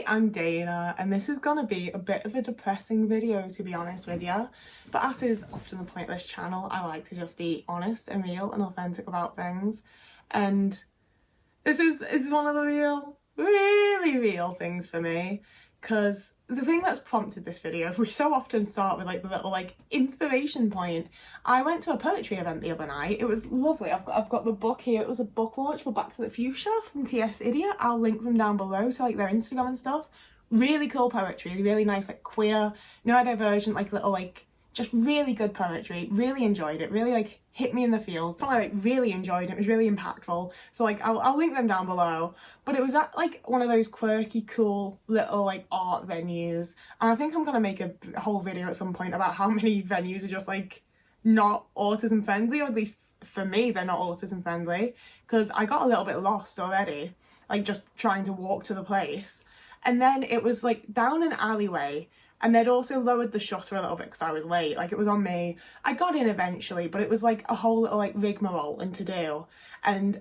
I'm Dana, and this is gonna be a bit of a depressing video, to be honest with you. But as is often the point of this channel, I like to just be honest and real and authentic about things. And this is one of the really real things for me, because the thing that's prompted this video, we so often start with like the little like inspiration point. I went to a poetry event the other night. It was lovely. I've got the book here. It was a book launch for Back to the Future from TS Idiot. I'll link them down below to like their Instagram and stuff. Really cool poetry, really nice, like queer, neurodivergent, like little like just really good poetry. Really enjoyed it. Really like hit me in the feels. So I like really enjoyed it. It was really impactful. So like I'll link them down below. But it was at like one of those quirky, cool little like art venues. And I think I'm gonna make a whole video at some point about how many venues are just like not autism friendly, or at least for me they're not autism friendly. Because I got a little bit lost already, like just trying to walk to the place. And then it was like down an alleyway. And they'd also lowered the shutter a little bit because I was late. Like, it was on me. I got in eventually, but it was like a whole little like rigmarole and to do. And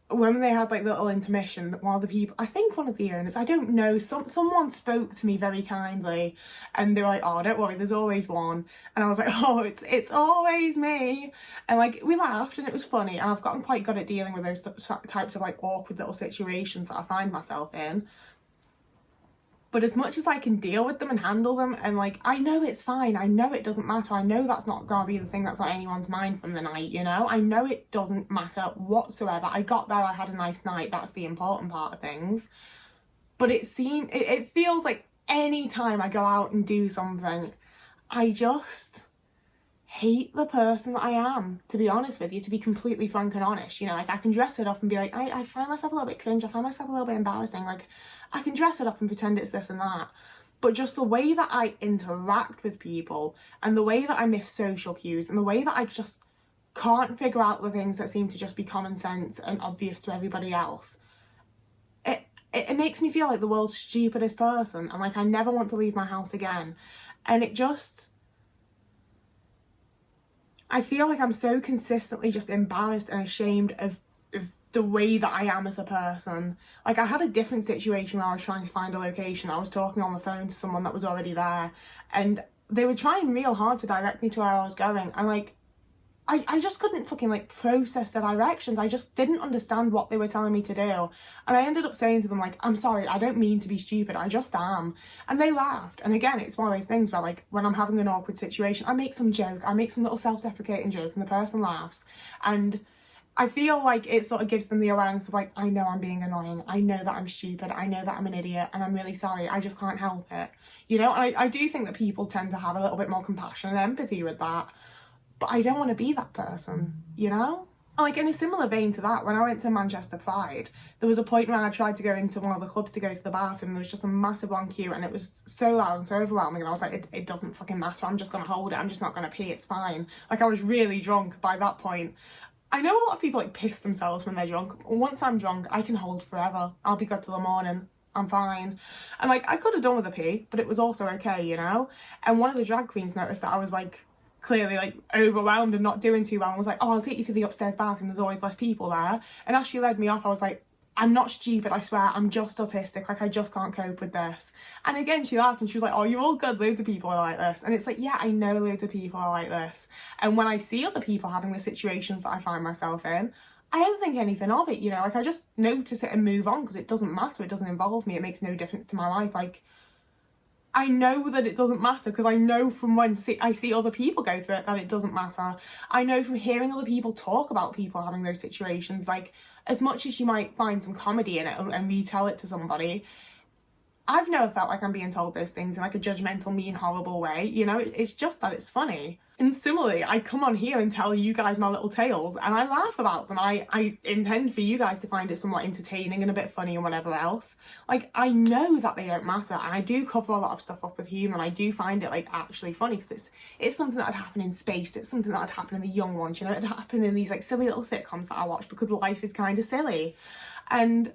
when they had like the little intermission, one of the people, I think one of the owners, I don't know, someone spoke to me very kindly, and they were like, "Oh, don't worry, there's always one." And I was like, "Oh, it's always me." And like we laughed and it was funny, and I've gotten quite good at dealing with those types of like awkward little situations that I find myself in. But as much as I can deal with them and handle them, and like, I know it's fine, I know it doesn't matter, I know that's not gonna be the thing that's on anyone's mind from the night, you know? I know it doesn't matter whatsoever. I got there, I had a nice night, that's the important part of things. But it feels like any time I go out and do something, I just hate the person that I am, to be honest with you, to be completely frank and honest. You know, like I can dress it up and be like, I find myself a little bit cringe, I find myself a little bit embarrassing, like I can dress it up and pretend it's this and that. But just the way that I interact with people, and the way that I miss social cues, and the way that I just can't figure out the things that seem to just be common sense and obvious to everybody else, it makes me feel like the world's stupidest person, and like I never want to leave my house again. And it just, I feel like I'm so consistently just embarrassed and ashamed of the way that I am as a person. Like I had a different situation where I was trying to find a location. I was talking on the phone to someone that was already there, and they were trying real hard to direct me to where I was going. And like, I just couldn't fucking like process the directions. I just didn't understand what they were telling me to do. And I ended up saying to them like, "I'm sorry, I don't mean to be stupid, I just am." And they laughed. And again, it's one of those things where like when I'm having an awkward situation, I make some joke, I make some little self-deprecating joke, and the person laughs. And I feel like it sort of gives them the awareness of like, I know I'm being annoying, I know that I'm stupid, I know that I'm an idiot, and I'm really sorry, I just can't help it. You know, and I do think that people tend to have a little bit more compassion and empathy with that. But I don't want to be that person, you know? Like in a similar vein to that, when I went to Manchester Pride, there was a point where I tried to go into one of the clubs to go to the bathroom, and there was just a massive long queue, and it was so loud and so overwhelming, and I was like, it doesn't fucking matter, I'm just gonna hold it, I'm just not gonna pee, it's fine. Like I was really drunk by that point. I know a lot of people like piss themselves when they're drunk. Once I'm drunk, I can hold forever. I'll be good till the morning. I'm fine. And like, I could have done with a pee, but it was also okay, you know? And one of the drag queens noticed that I was like, clearly like overwhelmed and not doing too well, and was like, "Oh, I'll take you to the upstairs bathroom, there's always less people there." And as she led me off, I was like, "I'm not stupid, I swear, I'm just autistic, like I just can't cope with this." And again, she laughed and she was like, "Oh, you're all good, loads of people are like this." And it's like, yeah, I know loads of people are like this. And when I see other people having the situations that I find myself in, I don't think anything of it, you know? Like I just notice it and move on, because it doesn't matter, it doesn't involve me, it makes no difference to my life. Like, I know that it doesn't matter, because I know from when I see other people go through it that it doesn't matter. I know from hearing other people talk about people having those situations, like as much as you might find some comedy in it and retell it to somebody, I've never felt like I'm being told those things in like a judgmental, mean, horrible way, you know? It's just that it's funny. And similarly, I come on here and tell you guys my little tales, and I laugh about them. I intend for you guys to find it somewhat entertaining and a bit funny and whatever else. Like, I know that they don't matter, and I do cover a lot of stuff up with humour, and I do find it like actually funny, because it's something that would happen in Space, it's something that would happen in The Young Ones, you know? It'd happen in these like silly little sitcoms that I watch, because life is kind of silly. And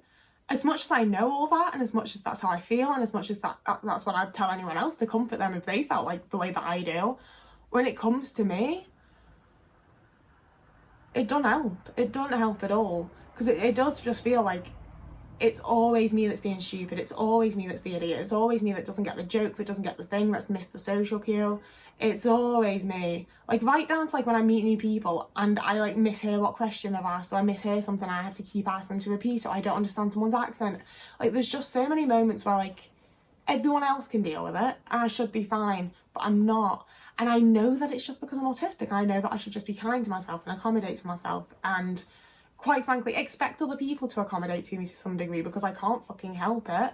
as much as I know all that, and as much as that's how I feel, and as much as that's what I'd tell anyone else to comfort them if they felt like the way that I do, when it comes to me, it don't help. It don't help at all. Because it does just feel like it's always me that's being stupid. It's always me that's the idiot. It's always me that doesn't get the joke, that doesn't get the thing, that's missed the social cue. It's always me. Like, right down to like when I meet new people and I like mishear what question they've asked, or I mishear something, I have to keep asking them to repeat, or I don't understand someone's accent. Like, there's just so many moments where like everyone else can deal with it and I should be fine, but I'm not. And I know that it's just because I'm autistic. I know that I should just be kind to myself and accommodate to myself, and quite frankly expect other people to accommodate to me to some degree, because I can't fucking help it.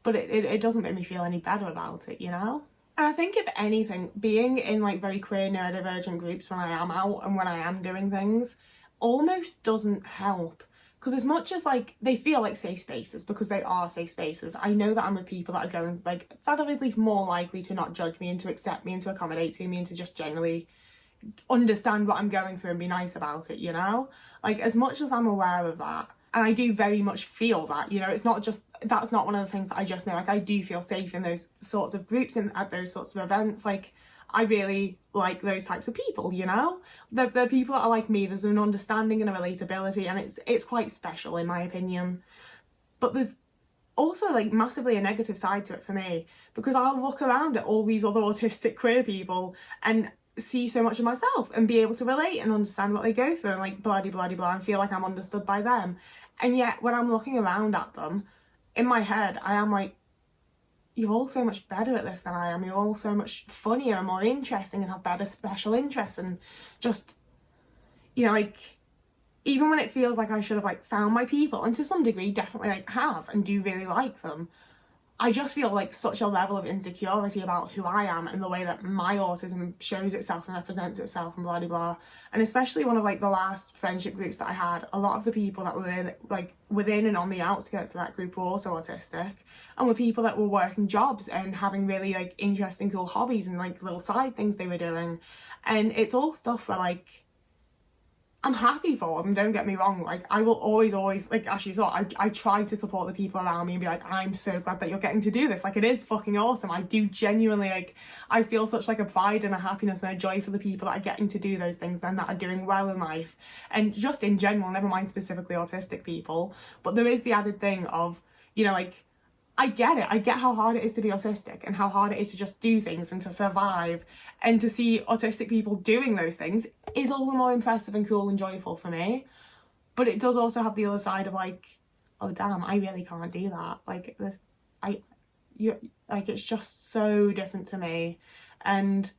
But it doesn't make me feel any better about it, you know? And I think if anything, being in like very queer neurodivergent groups when I am out and when I am doing things almost doesn't help. Because as much as like they feel like safe spaces, because they are safe spaces, I know that I'm with people that are going like, that are at least more likely to not judge me and to accept me and to accommodate to me and to just generally understand what I'm going through and be nice about it, you know? Like, as much as I'm aware of that, and I do very much feel that, you know, it's not just, that's not one of the things that I just know. Like, I do feel safe in those sorts of groups and at those sorts of events. Like, I really like those types of people, you know? They're people that are like me. There's an understanding and a relatability, and it's quite special in my opinion. But there's also like massively a negative side to it for me, because I'll look around at all these other autistic queer people and see so much of myself and be able to relate and understand what they go through and like blah blah blah and feel like I'm understood by them. And yet when I'm looking around at them, in my head I am like, you're all so much better at this than I am. You're all so much funnier and more interesting and have better special interests, and just, you know, like, even when it feels like I should have like found my people, and to some degree definitely like have and do really like them, I just feel like such a level of insecurity about who I am and the way that my autism shows itself and represents itself and blah blah blah. And especially one of like the last friendship groups that I had, a lot of the people that were in like within and on the outskirts of that group were also autistic, and were people that were working jobs and having really like interesting cool hobbies and like little side things they were doing. And it's all stuff where like, I'm happy for them, don't get me wrong. Like, I will always, like, as you saw, I try to support the people around me and be like, I'm so glad that you're getting to do this. Like, it is fucking awesome. I do genuinely, like, I feel such like a pride and a happiness and a joy for the people that are getting to do those things and that are doing well in life. And just in general, never mind specifically autistic people, but there is the added thing of, you know, like, I get it. I get how hard it is to be autistic and how hard it is to just do things and to survive, and to see autistic people doing those things is all the more impressive and cool and joyful for me. But it does also have the other side of like, oh damn, I really can't do that. Like this, like it's just so different to me. And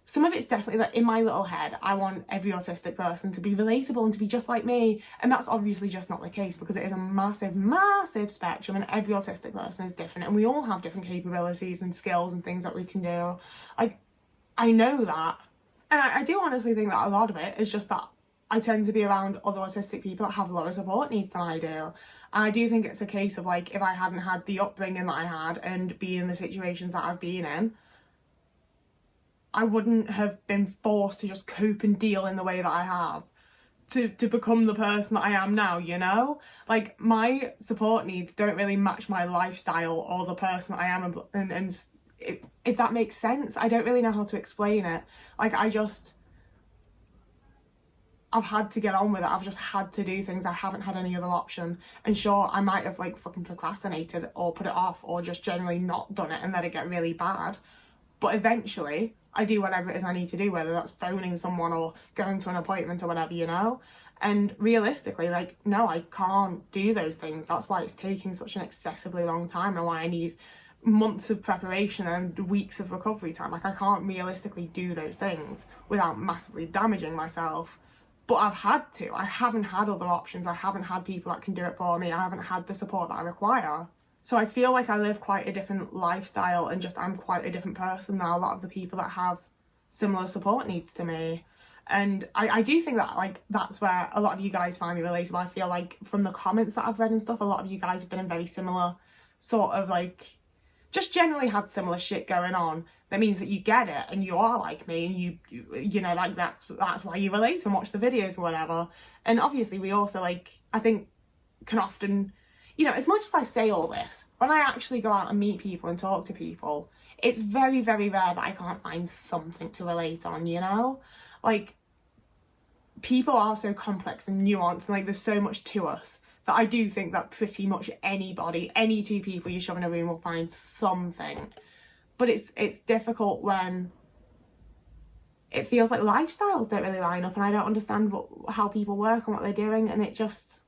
some of it's definitely that in my little head, I want every autistic person to be relatable and to be just like me. And that's obviously just not the case, because it is a massive, massive spectrum, and every autistic person is different. And we all have different capabilities and skills and things that we can do. I know that. And I do honestly think that a lot of it is just that I tend to be around other autistic people that have lower support needs than I do. And I do think it's a case of like, if I hadn't had the upbringing that I had and been in the situations that I've been in, I wouldn't have been forced to just cope and deal in the way that I have to become the person that I am now, you know? Like, my support needs don't really match my lifestyle or the person that I am, and if that makes sense. I don't really know how to explain it. Like, I've had to get on with it. I've just had to do things. I haven't had any other option. And sure, I might have like fucking procrastinated or put it off or just generally not done it and let it get really bad. But eventually, I do whatever it is I need to do, whether that's phoning someone or going to an appointment or whatever, you know? And realistically, like, no, I can't do those things. That's why it's taking such an excessively long time, and why I need months of preparation and weeks of recovery time. Like, I can't realistically do those things without massively damaging myself. But I've had to. I haven't had other options. I haven't had people that can do it for me. I haven't had the support that I require. So I feel like I live quite a different lifestyle, and just I'm quite a different person than a lot of the people that have similar support needs to me. And I do think that like that's where a lot of you guys find me relatable. I feel like from the comments that I've read and stuff, a lot of you guys have been in very similar sort of like, just generally had similar shit going on. That means that you get it and you are like me, and you know, like that's why you relate and watch the videos or whatever. And obviously we also like, I think can often, you know, as much as I say all this, when I actually go out and meet people and talk to people, it's very, very rare that I can't find something to relate on, you know? Like, people are so complex and nuanced, and like there's so much to us that I do think that pretty much anybody, any two people you shove in a room will find something. But it's difficult when it feels like lifestyles don't really line up, and I don't understand how people work and what they're doing, and it just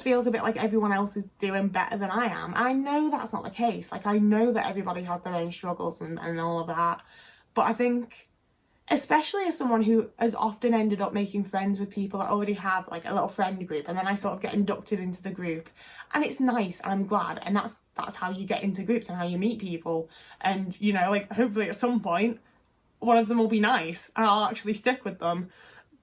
feels a bit like everyone else is doing better than I am. I know that's not the case. Like, I know that everybody has their own struggles and all of that. But I think, especially as someone who has often ended up making friends with people that already have like a little friend group, and then I sort of get inducted into the group, and it's nice and I'm glad, and that's how you get into groups and how you meet people. And, you know, like, hopefully at some point one of them will be nice and I'll actually stick with them.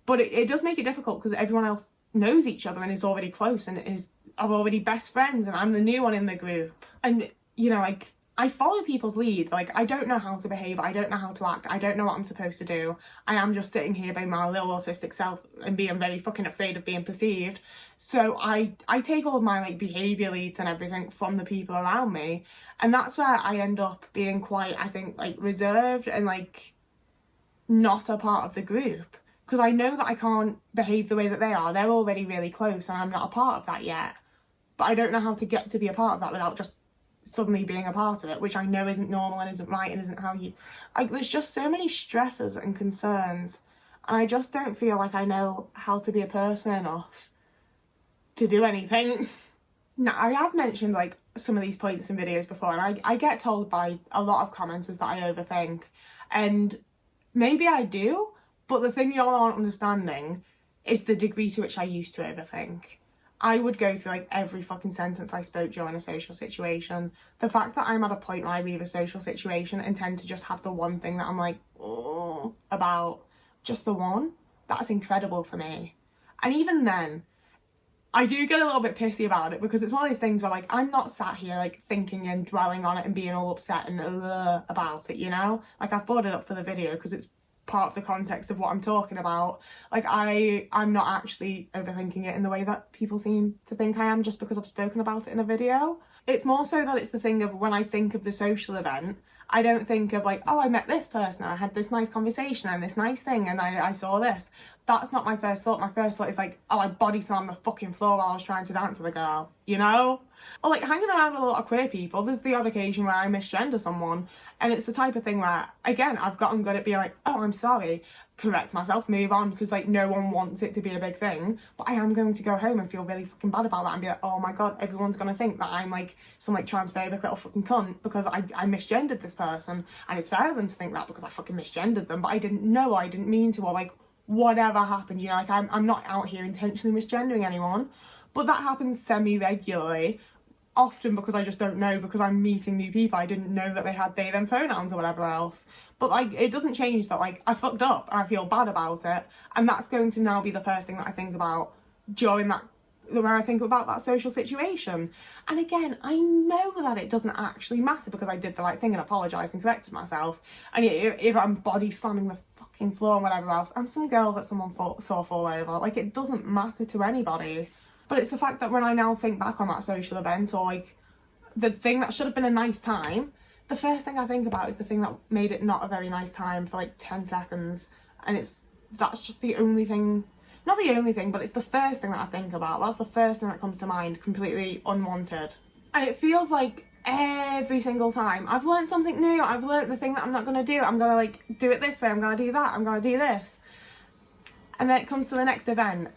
But it does make it difficult because everyone else knows each other and is already close and are already best friends, and I'm the new one in the group. And, you know, like, I follow people's lead. Like, I don't know how to behave, I don't know how to act, I don't know what I'm supposed to do. I am just sitting here being my little autistic self and being very fucking afraid of being perceived. So I take all of my like behaviour leads and everything from the people around me, and that's where I end up being quite, I think, like, reserved and like not a part of the group, because I know that I can't behave the way that they are. They're already really close and I'm not a part of that yet. But I don't know how to get to be a part of that without just suddenly being a part of it, which I know isn't normal and isn't right and isn't how you... Like, there's just so many stresses and concerns, and I just don't feel like I know how to be a person enough to do anything. Now, I have mentioned like some of these points in videos before, and I get told by a lot of commenters that I overthink, and maybe I do, but the thing y'all aren't understanding is the degree to which I used to overthink. I would go through like every fucking sentence I spoke during a social situation. The fact that I'm at a point where I leave a social situation and tend to just have the one thing that I'm like, oh, about, just the one, that's incredible for me. And even then, I do get a little bit pissy about it, because it's one of those things where like I'm not sat here like thinking and dwelling on it and being all upset and about it, you know? Like, I've brought it up for the video because it's part of the context of what I'm talking about. Like, I'm not actually overthinking it in the way that people seem to think I am just because I've spoken about it in a video. It's more so that it's the thing of when I think of the social event, I don't think of like, oh, I met this person, I had this nice conversation and this nice thing and I saw this. That's not my first thought. My first thought is like, oh, I body slammed the fucking floor while I was trying to dance with a girl, you know? Or like hanging around with a lot of queer people, there's the odd occasion where I misgender someone, and it's the type of thing where, again, I've gotten good at being like, oh, I'm sorry, correct myself, move on, because like no one wants it to be a big thing. But I am going to go home and feel really fucking bad about that and be like, oh my god, everyone's gonna think that I'm like some like transphobic little fucking cunt because I misgendered this person, and it's fair for them to think that because I fucking misgendered them, but I didn't know, I didn't mean to, or like whatever happened, you know, like I'm not out here intentionally misgendering anyone. But that happens semi-regularly, often because I just don't know, because I'm meeting new people. I didn't know that they had they them pronouns or whatever else. But like, it doesn't change that like I fucked up and I feel bad about it, and that's going to now be the first thing that I think about during that, when I think about that social situation. And again, I know that it doesn't actually matter because I did the right thing and apologised and corrected myself. And if I'm body slamming the fucking floor and whatever else, I'm some girl that someone saw fall over. Like, it doesn't matter to anybody. But it's the fact that when I now think back on that social event, or like the thing that should have been a nice time, the first thing I think about is the thing that made it not a very nice time for like 10 seconds. And that's just the only thing, not the only thing, but it's the first thing that I think about. That's the first thing that comes to mind, completely unwanted. And it feels like every single time I've learned something new, I've learned the thing that I'm not going to do, I'm going to like do it this way, I'm going to do that, I'm going to do this. And then it comes to the next event,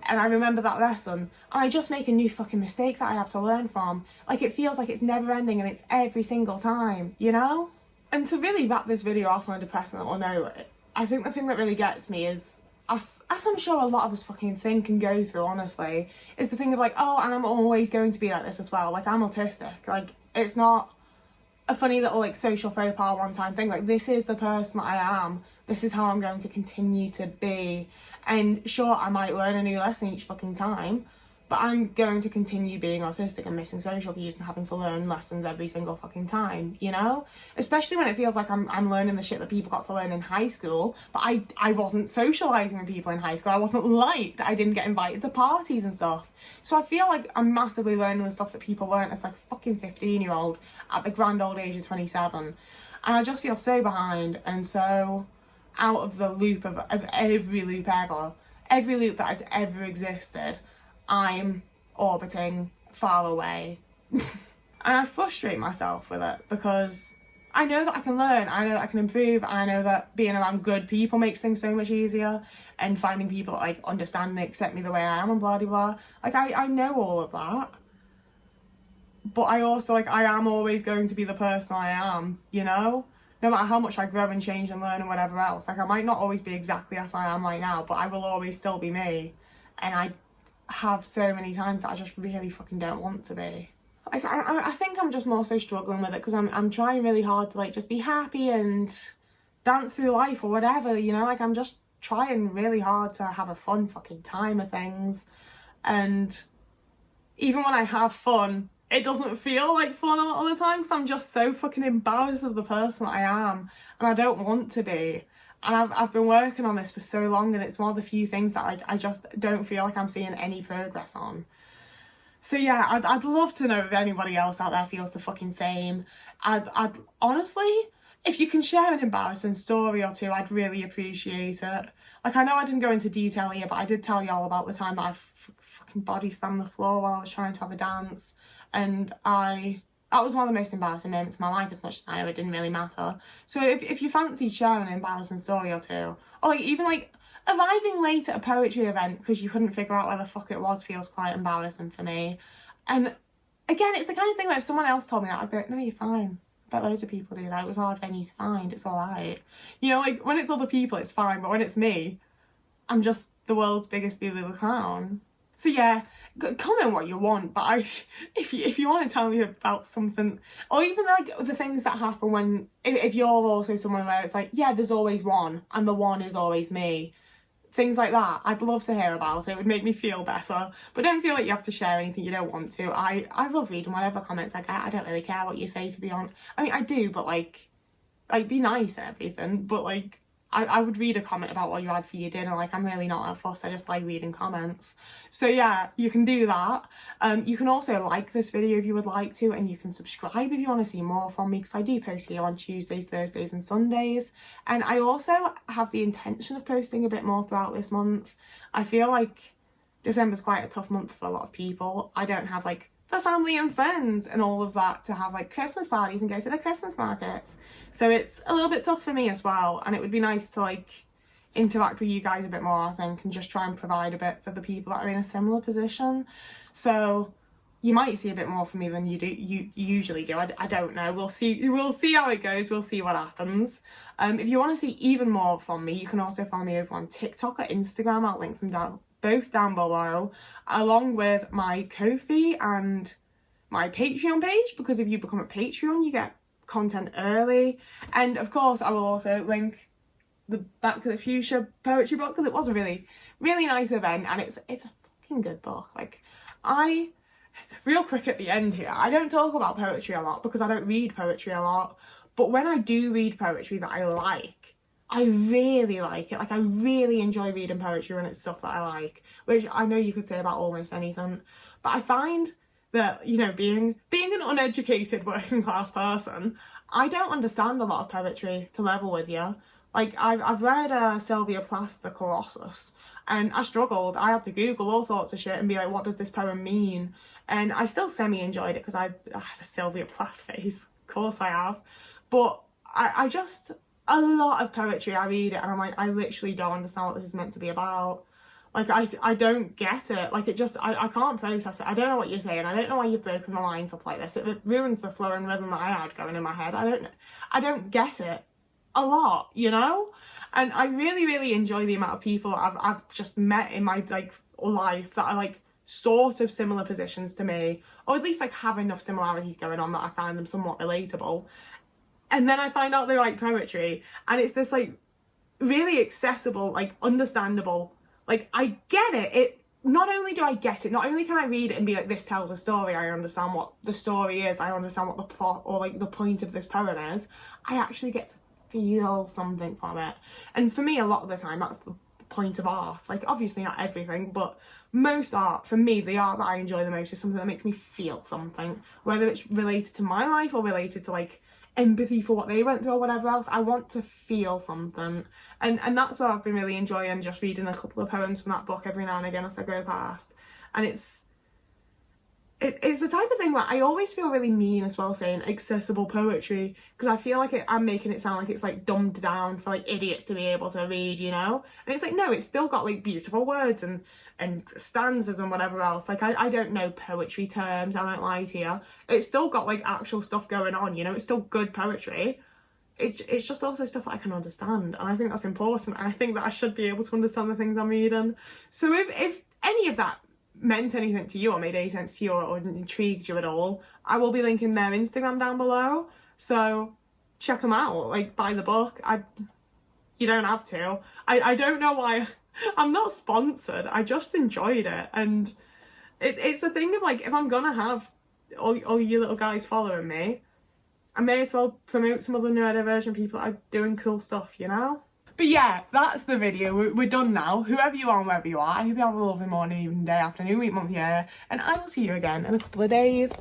and I remember that lesson, and I just make a new fucking mistake that I have to learn from. Like, it feels like it's never ending and it's every single time, you know? And to really wrap this video off on a depressing little note, I think the thing that really gets me is, as I'm sure a lot of us fucking think and go through, honestly, is the thing of like, oh, and I'm always going to be like this as well. Like, I'm autistic. Like, it's not a funny little like social faux pas one time thing. Like, this is the person that I am. This is how I'm going to continue to be. And sure, I might learn a new lesson each fucking time, but I'm going to continue being autistic and missing social cues and having to learn lessons every single fucking time, you know? Especially when it feels like I'm learning the shit that people got to learn in high school, but I wasn't socialising with people in high school. I wasn't liked. I didn't get invited to parties and stuff. So I feel like I'm massively learning the stuff that people learn as like a fucking 15-year-old at the grand old age of 27. And I just feel so behind and so out of the loop of every loop ever. Every loop that has ever existed, I'm orbiting far away. And I frustrate myself with it because I know that I can learn, I know that I can improve, I know that being around good people makes things so much easier, and finding people that like understand and accept me the way I am and blah blah blah. Like I know all of that. But I also, like, I am always going to be the person I am, you know? No matter how much I grow and change and learn and whatever else. Like, I might not always be exactly as I am right now, but I will always still be me. And I have so many times that I just really fucking don't want to be. Like, I think I'm just more so struggling with it because I'm trying really hard to, like, just be happy and dance through life or whatever, you know? Like, I'm just trying really hard to have a fun fucking time of things. And even when I have fun, it doesn't feel like fun a lot of the time because I'm just so fucking embarrassed of the person that I am, and I don't want to be. And I've been working on this for so long, and it's one of the few things that like I just don't feel like I'm seeing any progress on. So yeah, I'd love to know if anybody else out there feels the fucking same. I'd honestly, if you can share an embarrassing story or two, I'd really appreciate it. Like, I know I didn't go into detail here, but I did tell y'all about the time that I fucking body slammed the floor while I was trying to have a dance. And that was one of the most embarrassing moments of my life, as much as I know it didn't really matter. So if you fancy sharing an embarrassing story or two, or like even like arriving late at a poetry event because you couldn't figure out where the fuck it was feels quite embarrassing for me. And again, it's the kind of thing where if someone else told me that, I'd be like, no, you're fine. I bet loads of people do that. It was a hard venue to find. It's all right. You know, like when it's other people, it's fine. But when it's me, I'm just the world's biggest little clown. So yeah, comment what you want, but if you want to tell me about something, or even like the things that happen when, if you're also someone where it's like, yeah, there's always one, and the one is always me, things like that, I'd love to hear about it. It would make me feel better. But don't feel like you have to share anything you don't want to. I love reading whatever comments I get. I don't really care what you say, to be honest. I mean, I do, but like be nice and everything, but like, I would read a comment about what you had for your dinner. Like, I'm really not that fussed. I just like reading comments. So yeah, you can do that. You can also like this video if you would like to, and you can subscribe if you want to see more from me, because I do post here on Tuesdays, Thursdays and Sundays. And I also have the intention of posting a bit more throughout this month. I feel like December's quite a tough month for a lot of people. I don't have like the family and friends and all of that to have like Christmas parties and go to the Christmas markets. So it's a little bit tough for me as well, and it would be nice to like interact with you guys a bit more, I think, and just try and provide a bit for the people that are in a similar position. So you might see a bit more from me than you usually do. I don't know. We'll see how it goes. We'll see what happens. If you want to see even more from me, you can also follow me over on TikTok or Instagram. I'll link them both down below, along with my Ko-fi and my Patreon page, because if you become a Patreon, you get content early. And of course, I will also link the Back to the Future poetry book, because it was a really, really nice event, and it's a fucking good book. Like, real quick at the end here, I don't talk about poetry a lot because I don't read poetry a lot, but when I do read poetry that I like, I really like it. Like, I really enjoy reading poetry when it's stuff that I like, which I know you could say about almost anything. But I find that, you know, being an uneducated working class person, I don't understand a lot of poetry to level with you. Like, I've read Sylvia Plath's The Colossus, and I struggled. I had to Google all sorts of shit and be like, what does this poem mean? And I still semi-enjoyed it because I had a Sylvia Plath phase. Of course I have. But I just... a lot of poetry, I read it and I'm like, I literally don't understand what this is meant to be about. Like, I don't get it. Like, it just, I can't process it. I don't know what you're saying. I don't know why you've broken the lines up like this. It ruins the flow and rhythm that I had going in my head. I don't get it a lot, you know? And I really, really enjoy the amount of people I've just met in my, like, life that are, like, sort of similar positions to me, or at least, like, have enough similarities going on that I find them somewhat relatable. And then I find out they like poetry, and it's this like really accessible, like understandable, like I get it. Not only do I get it, not only can I read it and be like, this tells a story, I understand what the story is, I understand what the plot or like the point of this poem is, I actually get to feel something from it. And for me, a lot of the time, that's the point of art. Like, obviously not everything, but most art, for me, the art that I enjoy the most is something that makes me feel something, whether it's related to my life or related to like empathy for what they went through or whatever else. I want to feel something, and that's what I've been really enjoying, just reading a couple of poems from that book every now and again as I go past. And it's it's the type of thing where I always feel really mean as well saying accessible poetry, because I feel like I'm making it sound like it's like dumbed down for like idiots to be able to read, you know? And it's like, no, it's still got like beautiful words and stanzas and whatever else. Like I don't know poetry terms, I won't lie to you. It's still got like actual stuff going on, you know? It's still good poetry. It's just also stuff that I can understand, and I think that's important. I think that I should be able to understand the things I'm reading. So if any of that meant anything to you or made any sense to you or intrigued you at all, I will be linking their Instagram down below, so check them out. Like, buy the book. You don't have to. I don't know why. I'm not sponsored, I just enjoyed it, and it's the thing of like, if I'm gonna have all you little guys following me, I may as well promote some other neurodivergent people that are doing cool stuff, you know? But yeah, that's the video. We're done now. Whoever you are and wherever you are, I hope you have a lovely morning, evening, day, afternoon, week, month, year, and I will see you again in a couple of days.